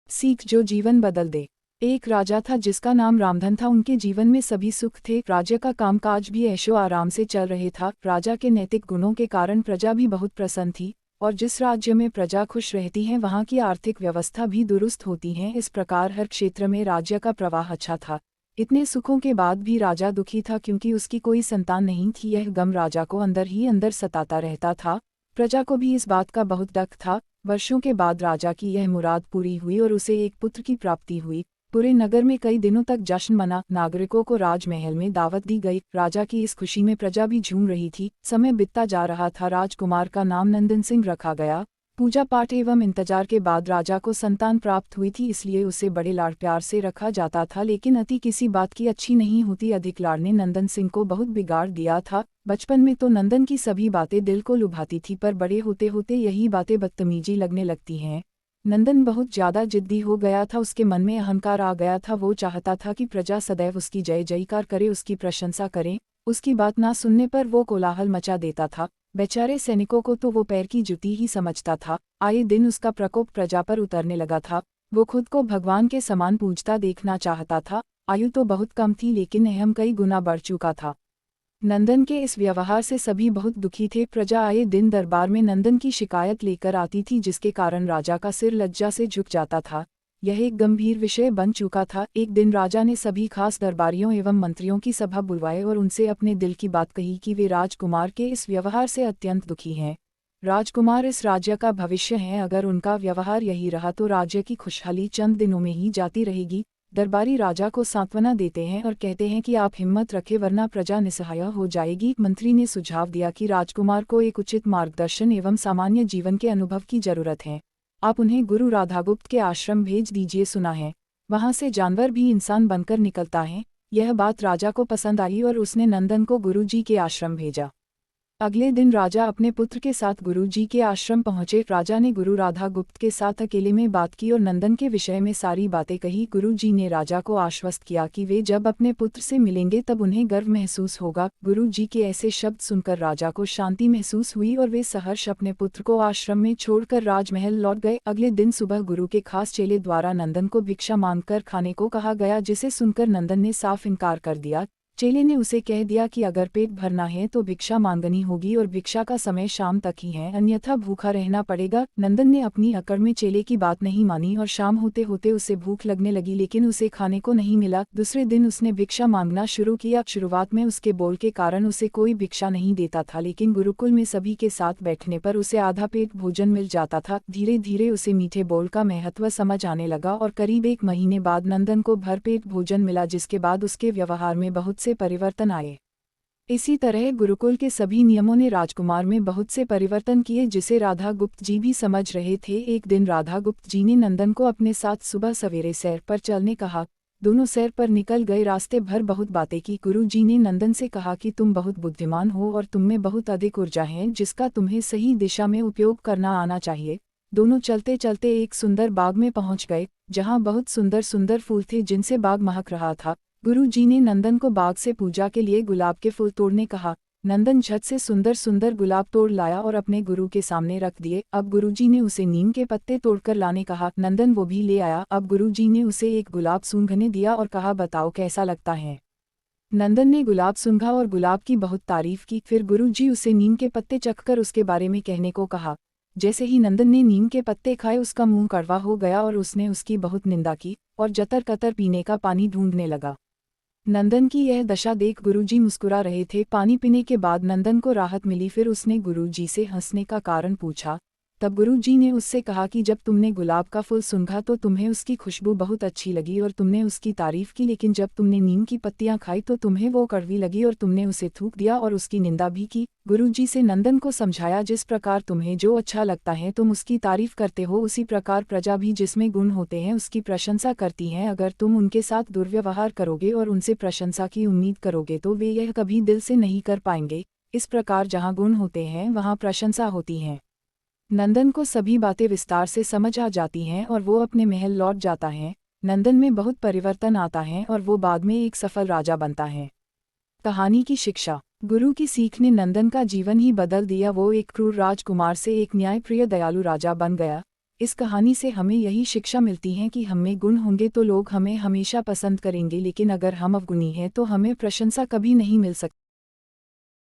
सीख जो जीवन बदल दे। एक राजा था जिसका नाम रामधन था। उनके जीवन में सभी सुख थे। राज्य का कामकाज भी ऐशो आराम से चल रहे था। राजा के नैतिक गुणों के कारण प्रजा भी बहुत प्रसन्न थी, और जिस राज्य में प्रजा खुश रहती है वहाँ की आर्थिक व्यवस्था भी दुरुस्त होती है। इस प्रकार हर क्षेत्र में राज्य का प्रवाह अच्छा था। इतने सुखों के बाद भी राजा दुखी था क्योंकि उसकी कोई संतान नहीं थी। यह गम राजा को अंदर ही अंदर सताता रहता था। प्रजा को भी इस बात का बहुत डर था। वर्षों के बाद राजा की यह मुराद पूरी हुई और उसे एक पुत्र की प्राप्ति हुई। पूरे नगर में कई दिनों तक जश्न मना। नागरिकों को राजमहल में दावत दी गई। राजा की इस खुशी में प्रजा भी झूम रही थी। समय बीतता जा रहा था। राजकुमार का नाम नंदन सिंह रखा गया। पूजा पाठ एवं इंतजार के बाद राजा को संतान प्राप्त हुई थी, इसलिए उसे बड़े लाड प्यार से रखा जाता था। लेकिन अति किसी बात की अच्छी नहीं होती। अधिक लाड़ ने नंदन सिंह को बहुत बिगाड़ दिया था। बचपन में तो नंदन की सभी बातें दिल को लुभाती थी, पर बड़े होते होते यही बातें बदतमीजी लगने लगती हैं। नंदन बहुत ज्यादा जिद्दी हो गया था। उसके मन में अहंकार आ गया था। वो चाहता था कि प्रजा सदैव उसकी जय जयकार करे, उसकी प्रशंसा करे। उसकी बात ना सुनने पर वो कोलाहल मचा देता था। बेचारे सैनिकों को तो वो पैर की जुती ही समझता था। आए दिन उसका प्रकोप प्रजा पर उतरने लगा था। वो खुद को भगवान के समान पूजता देखना चाहता था। आयु तो बहुत कम थी, लेकिन अहम कई गुना बढ़ चुका था। नंदन के इस व्यवहार से सभी बहुत दुखी थे। प्रजा आए दिन दरबार में नंदन की शिकायत लेकर आती थी, जिसके कारण राजा का सिर लज्जा से झुक जाता था। यह एक गंभीर विषय बन चुका था। एक दिन राजा ने सभी खास दरबारियों एवं मंत्रियों की सभा बुलवाई और उनसे अपने दिल की बात कही कि वे राजकुमार के इस व्यवहार से अत्यंत दुखी हैं। राजकुमार इस राज्य का भविष्य हैं। अगर उनका व्यवहार यही रहा तो राज्य की खुशहाली चंद दिनों में ही जाती रहेगी। दरबारी राजा को सांत्वना देते हैं और कहते हैं कि आप हिम्मत रखें, वरना प्रजा निसहाय हो जाएगी। मंत्री ने सुझाव दिया कि राजकुमार को एक उचित मार्गदर्शन एवं सामान्य जीवन के अनुभव की जरूरत है। आप उन्हें गुरु राधागुप्त के आश्रम भेज दीजिए। सुना है वहां से जानवर भी इंसान बनकर निकलता है। यह बात राजा को पसंद आई और उसने नंदन को गुरुजी के आश्रम भेजा। अगले दिन राजा अपने पुत्र के साथ गुरुजी के आश्रम पहुंचे। राजा ने गुरु राधागुप्त के साथ अकेले में बात की और नंदन के विषय में सारी बातें कही। गुरुजी ने राजा को आश्वस्त किया कि वे जब अपने पुत्र से मिलेंगे तब उन्हें गर्व महसूस होगा। गुरुजी के ऐसे शब्द सुनकर राजा को शांति महसूस हुई और वे सहर्ष अपने पुत्र को आश्रम में छोड़कर राजमहल लौट गए। अगले दिन सुबह गुरु के खास चेले द्वारा नंदन को भिक्षा मांगकर खाने को कहा गया, जिसे सुनकर नंदन ने साफ इनकार कर दिया। चेले ने उसे कह दिया कि अगर पेट भरना है तो भिक्षा मांगनी होगी और भिक्षा का समय शाम तक ही है, अन्यथा भूखा रहना पड़ेगा। नंदन ने अपनी अकड़ में चेले की बात नहीं मानी और शाम होते होते उसे भूख लगने लगी, लेकिन उसे खाने को नहीं मिला। दूसरे दिन उसने भिक्षा मांगना शुरू किया। शुरुआत में उसके बोल के कारण उसे कोई भिक्षा नहीं देता था, लेकिन गुरुकुल में सभी के साथ बैठने पर उसे आधा पेट भोजन मिल जाता था। धीरे धीरे उसे मीठे बोल का महत्व समझ आने लगा और करीब 1 महीने बाद नंदन को भरपेट भोजन मिला, जिसके बाद उसके व्यवहार में बहुत से परिवर्तन आए। इसी तरह गुरुकुल के सभी नियमों ने राजकुमार में बहुत से परिवर्तन किए, जिसे राधा गुप्त जी भी समझ रहे थे। एक दिन राधा गुप्त जी ने नंदन को अपने साथ सुबह सवेरे सैर पर चलने कहा। दोनों सैर पर निकल गए। रास्ते भर बहुत बातें की। गुरु जी ने नंदन से कहा कि तुम बहुत बुद्धिमान हो और तुम में बहुत अधिक ऊर्जा है, जिसका तुम्हें सही दिशा में उपयोग करना आना चाहिए। दोनों चलते चलते एक सुंदर बाग में पहुंच गए, जहां बहुत सुंदर सुंदर फूल थे, जिनसे बाग महक रहा था। गुरु जी ने नंदन को बाग से पूजा के लिए गुलाब के फूल तोड़ने कहा। नंदन झट से सुंदर सुंदर गुलाब तोड़ लाया और अपने गुरु के सामने रख दिए। अब गुरु जी ने उसे नीम के पत्ते तोड़कर लाने कहा। नंदन वो भी ले आया। अब गुरु जी ने उसे एक गुलाब सूंघने दिया और कहा, बताओ कैसा लगता है। नंदन ने गुलाब सूंघा और गुलाब की बहुत तारीफ की। फिर गुरु जी उसे नीम के पत्ते चखकर उसके बारे में कहने को कहा। जैसे ही नंदन ने नीम के पत्ते खाए, उसका मुंह कड़वा हो गया और उसने उसकी बहुत निंदा की और जतर कतर पीने का पानी ढूंढने लगा। नंदन की यह दशा देख गुरुजी मुस्कुरा रहे थे। पानी पीने के बाद नंदन को राहत मिली। फिर उसने गुरुजी से हंसने का कारण पूछा। तब गुरुजी ने उससे कहा कि जब तुमने गुलाब का फूल सूंघा तो तुम्हें उसकी खुशबू बहुत अच्छी लगी और तुमने उसकी तारीफ की, लेकिन जब तुमने नीम की पत्तियां खाई तो तुम्हें वो कड़वी लगी और तुमने उसे थूक दिया और उसकी निंदा भी की। गुरुजी से नंदन को समझाया, जिस प्रकार तुम्हें जो अच्छा लगता है तुम उसकी तारीफ करते हो, उसी प्रकार प्रजा भी जिसमें गुण होते हैं उसकी प्रशंसा करती है। अगर तुम उनके साथ दुर्व्यवहार करोगे और उनसे प्रशंसा की उम्मीद करोगे तो वे यह कभी दिल से नहीं कर पाएंगे। इस प्रकार जहाँ गुण होते हैं वहाँ प्रशंसा होती है। नंदन को सभी बातें विस्तार से समझ आ जाती हैं और वो अपने महल लौट जाता है। नंदन में बहुत परिवर्तन आता है और वो बाद में एक सफल राजा बनता है। कहानी की शिक्षा। गुरु की सीख ने नंदन का जीवन ही बदल दिया। वो एक क्रूर राजकुमार से एक न्यायप्रिय दयालु राजा बन गया। इस कहानी से हमें यही शिक्षा मिलती है कि हम में गुण होंगे तो लोग हमें हमेशा पसंद करेंगे, लेकिन अगर हम अवगुणी हैं तो हमें प्रशंसा कभी नहीं मिल सकती।